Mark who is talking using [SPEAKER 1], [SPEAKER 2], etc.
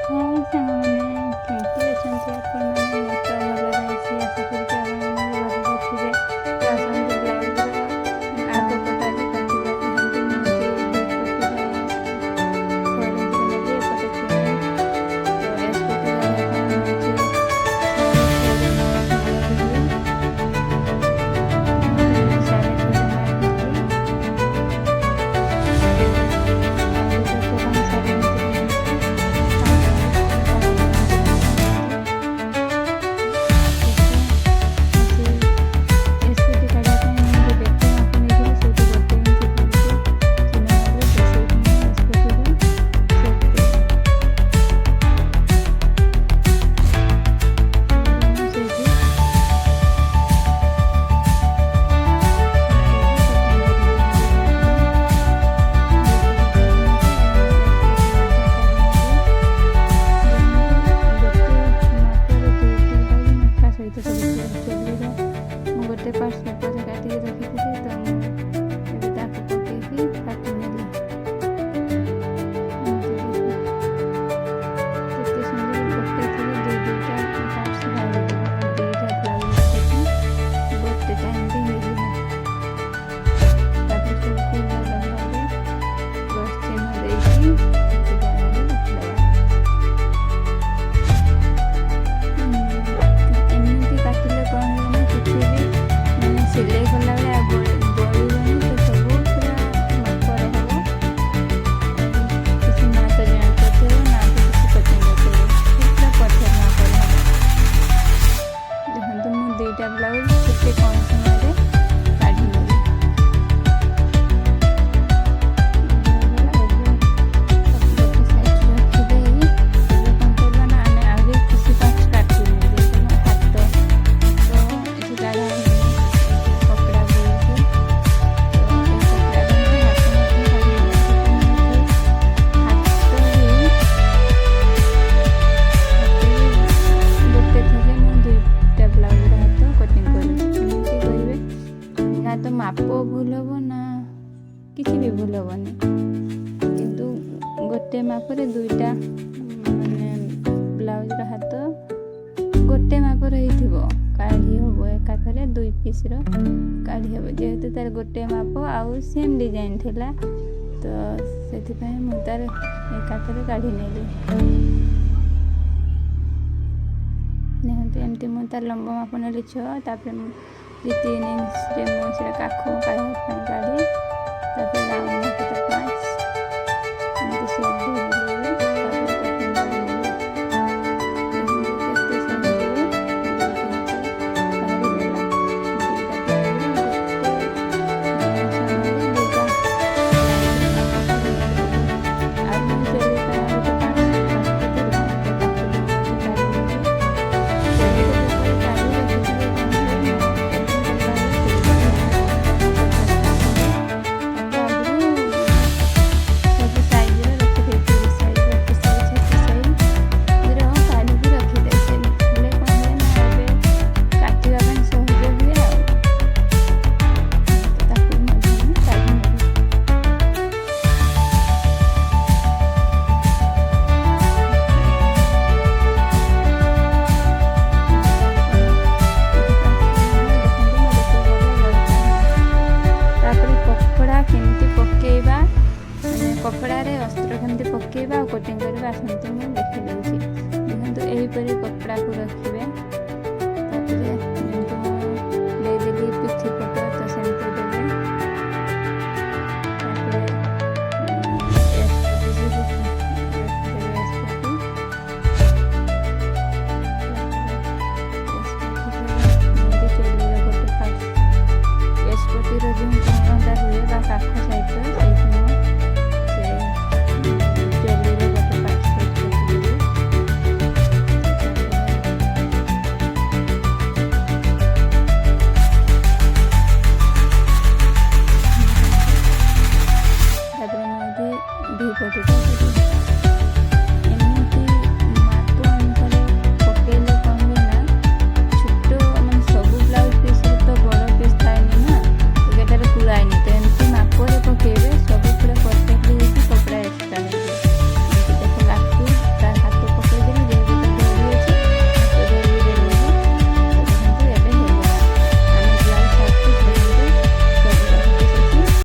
[SPEAKER 1] ହଁ ସାଙ୍ଗମାନେ କେମିତି ଅଛନ୍ତି ଆପଣମାନେ? ମୁଁ ତ ଭଲରେ ଅଛି। ଆଶା କରୁଛି ଆପଣମାନେ ବି ଭଲରେ ଥିବେ। ତ ଆସନ୍ତୁ ବ୍ଲାଉଜ୍ର ଆଗ ପଟରେ କାଟିବା। ଯେମିତି ମୁଁ ଦୁଇ ପଟ ଯାଏ 4 ଇଞ୍ଚର ନେଲି, ଏପଟେ 3। ତ ଏସ୍ ପଟ ଯାଏ ଆପଣ ନେଉଛି 6.5 ମାର୍କ ନେବେ। ଯେମିତି ମୁଁ 6.5 ମାର୍କ ନେଲି। ଆଉ ଗୋଟେ ପଟ ମୁଁ 7 ଇଞ୍ଚର ନେଉଛି। ଗୋଟେ ପାର୍ଟ ସେପଟେ କାଟିକି ରଖିଥିଲି, ତ ମୁଁ ଏବେ ତାକୁ ପକେଇକି କାଟି ନେଲି। କେତେ ସୁନ୍ଦର ଗୋଟେ ଥିଲେ ଦୁଇଟା ପାର୍ଟସ୍ ବାହାରିଯିବ। ଦୁଇଟା ବ୍ଲାଉଜ୍ କାଟିକି ଗୋଟେ ଟାଇମ୍ରେ ହେଇଯିବ। ତାପରେ ସବୁକୁ ଭଲ ଭାବରେ କ୍ରସ୍ ଚିହ୍ନ ଦେଇକି ଗୋଟେ ଜାଗାରେ ରଖିଦେବା। ଏମିତି କାଟିଲେ କ'ଣ ହୁଏ ନା, କିଛି ବି ସିଲେଇ କଲାବେଳେ ଆଉ ବଳିବନି। ତ ସବୁ ପୁରା ମାପରେ ହେବ। କିଛି ନା ତ ଜଏଣ୍ଟ କରିଥିବ, ନା ତ କିଛି କଟିଂ କରିଥିବ। ପୁରା ପରଫେକ୍ଟ ମାପରେ ହେବ। ଦେଖନ୍ତୁ ମୁଁ ଦୁଇଟା ବ୍ଲାଉଜ୍ କେତେ କମ୍ ସମୟରେ କାଢ଼ି ନେଲି। ଗୋଟେ ସାଇଡ଼୍ ରଖିଦେଇ ଏବେ କ'ଣ କରିବା ନା, ଆମେ ଆହୁରି କିଛି ପାର୍ଟ କାଟିବୁ। ଯେହେତୁ ମୋ ହାତ ତ ଏଠି କାଢ଼ା ହେଇନି କପଡ଼ା ବୋଳିକି, ତ ଏଇ କପଡ଼ାଟା ମୁଁ ହାତ ମଧ୍ୟ କାଢ଼ିବି। ଗୋଟେ ଥିଲେ ମୁଁ ଦୁଇଟା ବ୍ଲାଉଜ୍ର ହାତ କଟିଂ କରୁଛି। ଏମିତି କରିବେ ନା, ତ ମାପ ଭୁଲ ହେବ ନା କିଛି ବି ଭୁଲ ହେବନି। କିନ୍ତୁ ଗୋଟେ ମାପରେ ଦୁଇଟା ମାନେ ବ୍ଲାଉଜ୍ର ହାତ ଗୋଟେ ମାପର ହେଇଥିବ, କାଢ଼ି ହେବ। ଏକାଥରେ 2 ପିସ୍ର କାଢ଼ି ହେବ। ଯେହେତୁ ତାର ଗୋଟେ ମାପ ଆଉ ସେମ୍ ଡିଜାଇନ୍ ଥିଲା, ତ ସେଥିପାଇଁ ମୁଁ ତାର ଏକାଥରେ କାଢ଼ି ନେଲି। ଦେଖନ୍ତୁ ଏମିତି ମୁଁ ତାର ଲମ୍ବ ମାପ ନେଲି 6। ତାପରେ ମୁଁ 3 ଇଞ୍ଚରେ ମୁଁ ସେଟା କାଖ କାଢ଼ିବା ପାଇଁ କାଢ଼ି, ତାପରେ ରାଉଣ୍ଡ ମାପଟା 5 ଏମିତି ସେପ୍ ଦେଇଦେଲି। ତାପରେ କଟିଂ କରିନେଲି। ଦେଖନ୍ତୁ କେତେ ସହଜରେ ଦୁଇଟି ହାତ ବାହାରିଗଲା। ଦୁଇଟା ବ୍ଲାଉଜ୍ରେ ଗୋଟେ ସମୟରେ ଦୁଇଟା ମାପ କାଢ଼ିନେଲି। ଆଉ ମୁଁ ଚେଲି ପାଇଁ ଆଉ ଗୋଟେ ପାର୍ଟ ଥିଲା, ତ ତାକୁ ବି ମଧ୍ୟ କାଢ଼ିନେଲି। ଚେଲିରେ ଯେତେବେଳେ କାଢ଼ି ରଖିଥିବେ କ'ଣ ହୁଏ ନା, କଟିଂ କଲାବେଳେ ଚେଲିରେ ତାକୁ ଆଗରୁ ସବୁ ସାଇଜ୍ର ରଖିଦେଇଥିବି। ସାଇଜ୍ 32 ସାଇଜ୍ 36 ସାଇଜ୍ର କାଢ଼ିକି ରଖିଦେଇଥିଲି। ହେଲେ କ'ଣ ହୁଏ ନା, ଏବେ କାଟିବା ପାଇଁ ସହଜ ହୁଏ। ଆଉ ତାକୁ ମଧ୍ୟ ମୁଁ କାଢ଼ି ନେଲି। ତାପରେ କପଡ଼ା କେମିତି ପକେଇବା, ମାନେ କପଡ଼ାରେ ଅସ୍ତ୍ର କେମିତି ପକେଇବା ଆଉ କଟିଂ କରିବା, ଆସନ୍ତୁ ମୁଁ ଦେଖି ଦେଉଛି। ଦେଖନ୍ତୁ ଏହିପରି କପଡ଼ାକୁ ରଖି